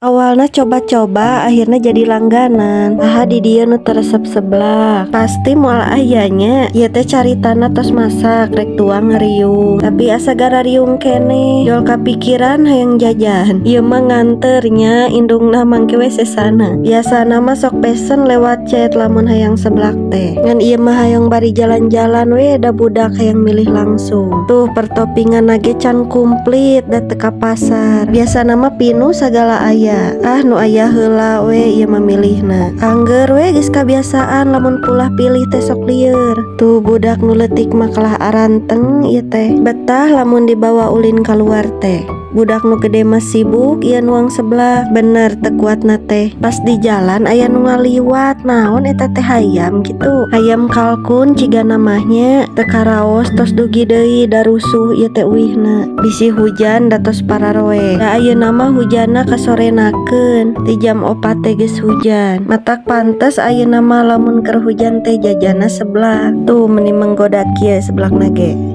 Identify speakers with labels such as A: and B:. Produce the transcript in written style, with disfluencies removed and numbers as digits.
A: Awalnya coba-coba, akhirnya jadi langganan. Aha di dia nu teresep sebelah. Pasti moal ayahnya, ieu teh cari tanah tos masak, rek tuang ngeriung. Tapi asa gara riung kene, jol kapikiran hayang jajan. Ieu mah nganternya, indungna mangke we sesana. Biasana mah sok pesen lewat chat lamun hayang seblak teh. Ngan ieu mah hayang bari jalan-jalan we, da budak hayang milih langsung. Tuh pertopingan nage can komplit da teka pasar. Biasana mah pinu sagala aya. Nu ayah heula we ieu memilihna. Angger we geus kabiasaan lamun pulah pilih teh sok lieur. Tuh budak nu leutik mah kalah aranteng ieu teh. Betah lamun dibawa ulin keluar teh. Budak nu gede mah sibuk ieu nuang sebelah. Bener teu kuatna teh. Pas di jalan aya nu ngaliwat, naon eta teh hayam gitu. Hayam kalkun ciga namanya. Teu karaos tos dugi deui da rusuh ieu teh uihna. Bisi hujan da tos pararoe. Da ayeuna mah hujanna kasorenakeun. Ti jam 4 teh geus hujan. Matak pantes ayeuna mah lamun keur hujan teh jajana seblak. Tuh meni menggodat kieu seblakna ge.